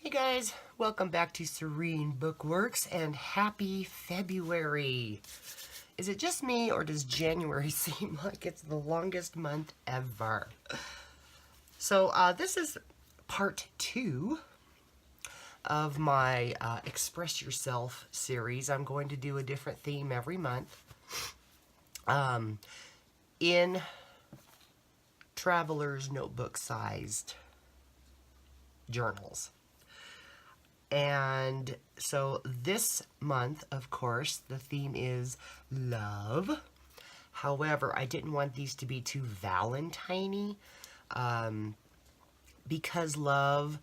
Hey guys, welcome back to Serene Bookworks and happy February. Is it just me or does January seem like it's the longest month ever? So this is part 2 of my Express Yourself series. I'm going to do a different theme every month in traveler's notebook sized journals. And so this month, of course, the theme is love. However, I didn't want these to be too Valentine-y, because love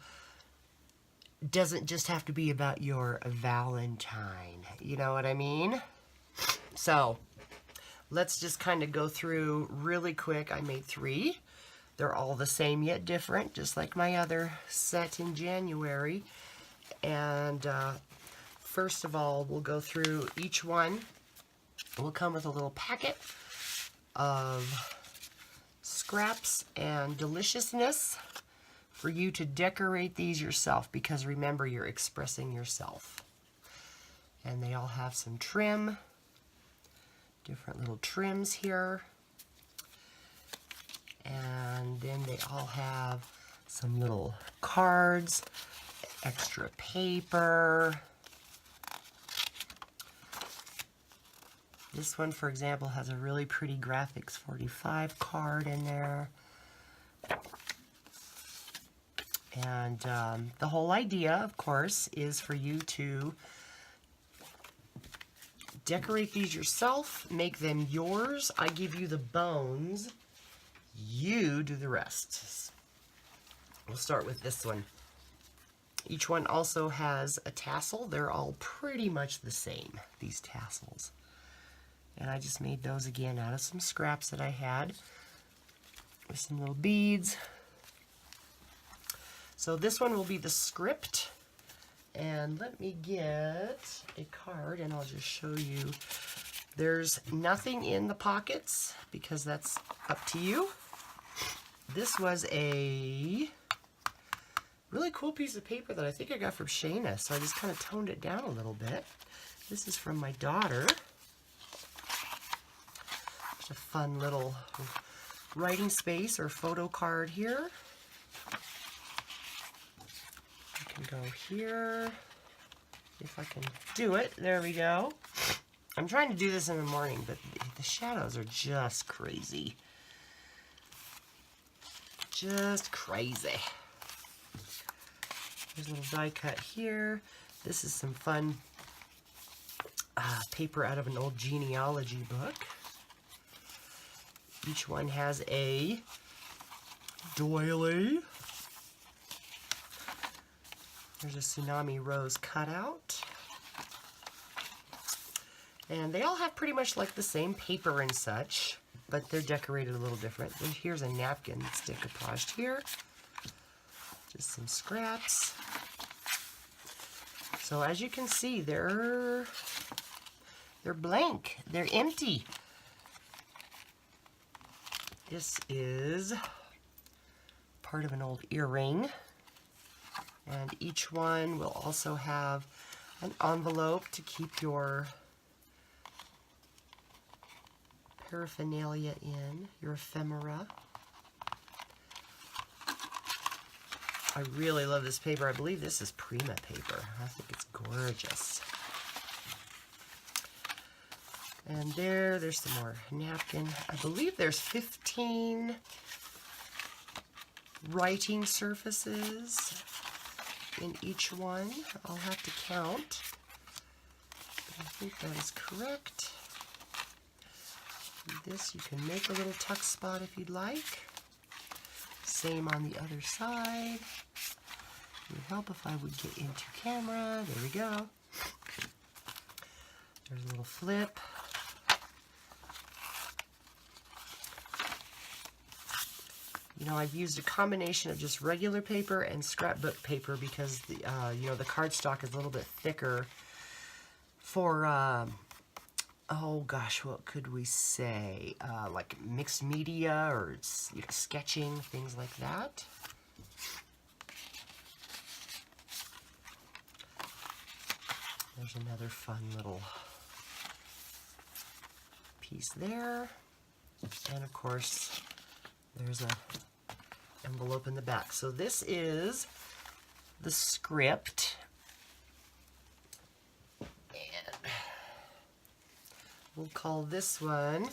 doesn't just have to be about your Valentine. You know what I mean? So let's just kind of go through really quick. I made 3. They're all the same yet different, just like my other set in January. And first of all, we'll go through each one. We'll come with a little packet of scraps and deliciousness for you to decorate these yourself, because remember, you're expressing yourself. And they all have some trim, different little trims here. And then they all have some little cards, extra paper. This one, for example, has a really pretty Graphics 45 card in there. And the whole idea, of course, is for you to decorate these yourself, make them yours. I give you the bones. You do the rest. We'll start with this one. Each one also has a tassel. They're all pretty much the same, these tassels. And I just made those again out of some scraps that I had with some little beads. So this one will be the script. And let me get a card and I'll just show you. There's nothing in the pockets because that's up to you. This was a really cool piece of paper that I think I got from Shayna, so I just kind of toned it down a little bit. This is from my daughter. Just a fun little writing space or photo card here. I can go here, if I can do it. There we go. I'm trying to do this in the morning, but the shadows are just crazy. Just crazy. There's a little die cut here. This is some fun paper out of an old genealogy book. Each one has a doily. There's a tsunami rose cutout. And they all have pretty much like the same paper and such, but they're decorated a little different. Here's a napkin that's decoupaged here. Just some scraps. So as you can see, they're blank. They're empty. This is part of an old earring. And each one will also have an envelope to keep your paraphernalia in, your ephemera. I really love this paper. I believe this is Prima paper. I think it's gorgeous. And there's some more napkin. I believe there's 15 writing surfaces in each one. I'll have to count, but I think that is correct. This you can make a little tuck spot if you'd like. Same on the other side. It would help if I would get into camera. There we go. There's a little flip. You know, I've used a combination of just regular paper and scrapbook paper because the you know, the cardstock is a little bit thicker for oh gosh, what could we say? Like mixed media or you know, sketching, things like that. There's another fun little piece there. And of course, there's an envelope in the back. So this is the script. And we'll call this one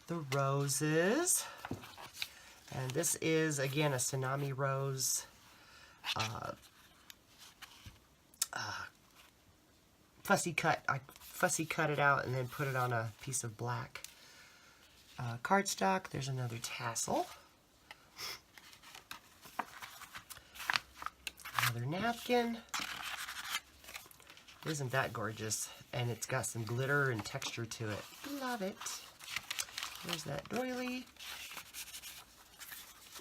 The Roses. And this is, again, a Tsunami Rose fussy cut. I fussy cut it out and then put it on a piece of black cardstock. There's another tassel. Another napkin. Isn't that gorgeous? And it's got some glitter and texture to it. Love it. There's that doily.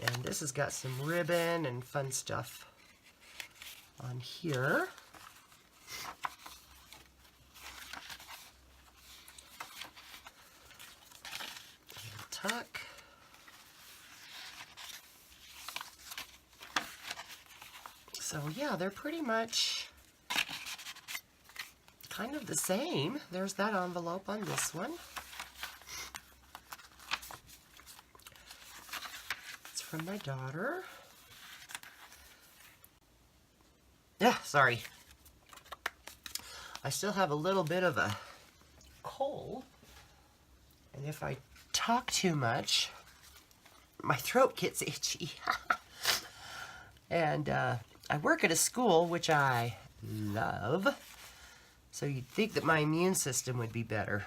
And this has got some ribbon and fun stuff on here. And tuck. So yeah, they're pretty much kind of the same. There's that envelope on this one. It's from my daughter. Yeah, sorry. I still have a little bit of a cold. And if I talk too much, my throat gets itchy. And I work at a school, which I love. So you'd think that my immune system would be better.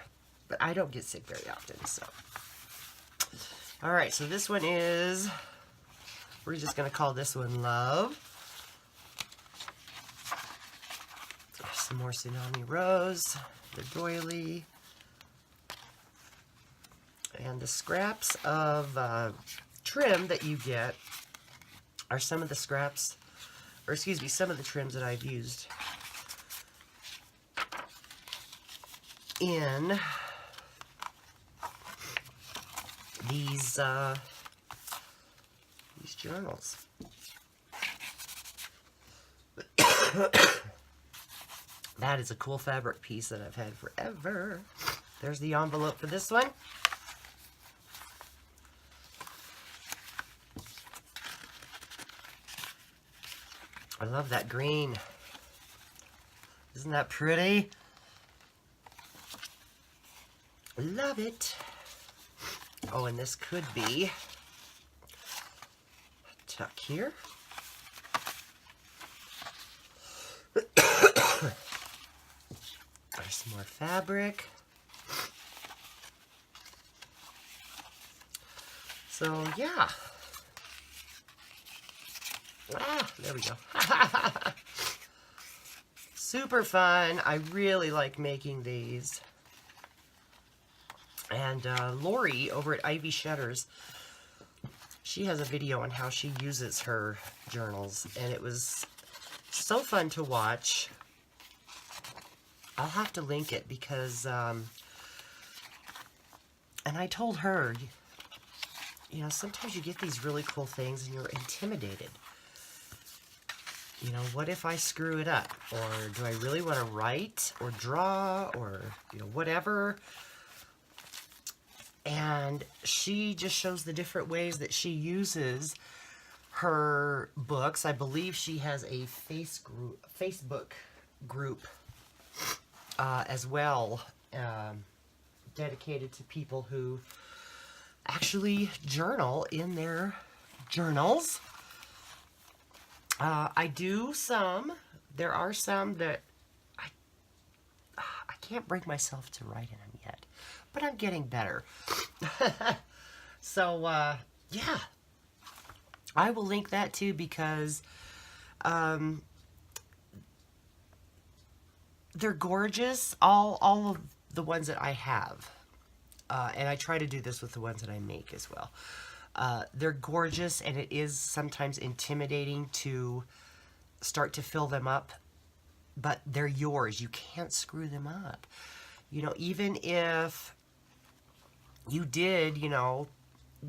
But I don't get sick very often, so. Alright, so this one is, we're just going to call this one Love. Some more Tsunami Rose, the doily. And the scraps of trim that you get are some of the scraps, or excuse me, some of the trims that I've used in these journals. That is a cool fabric piece that I've had forever. There's the envelope for this one. I love that green. Isn't that pretty? Love it. Oh, and this could be a tuck here. There's some more fabric. So, yeah. Ah, there we go. Super fun. I really like making these. And Lori over at Ivy Shutters, she has a video on how she uses her journals, and it was so fun to watch. I'll have to link it because, and I told her, you know, sometimes you get these really cool things and you're intimidated. You know, what if I screw it up? Or do I really want to write or draw or, you know, whatever? And she just shows the different ways that she uses her books. I believe she has a Facebook group as well, dedicated to people who actually journal in their journals. I do some. There are some that I can't bring myself to write in them yet, but I'm getting better. So, yeah. I will link that too because they're gorgeous. All of the ones that I have. And I try to do this with the ones that I make as well. They're gorgeous, and it is sometimes intimidating to start to fill them up, but they're yours. You can't screw them up. You know, even if you did, you know,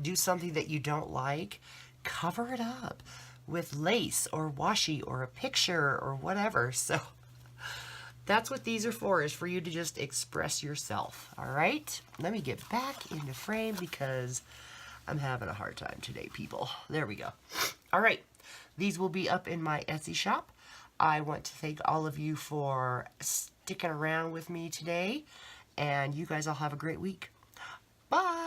do something that you don't like, cover it up with lace or washi or a picture or whatever. So That's what these are for, is for you to just express yourself. All right? Let me get back into frame because I'm having a hard time today, people. There we go. All right. These will be up in my Etsy shop. I want to thank all of you for sticking around with me today, and you guys all have a great week. Bye!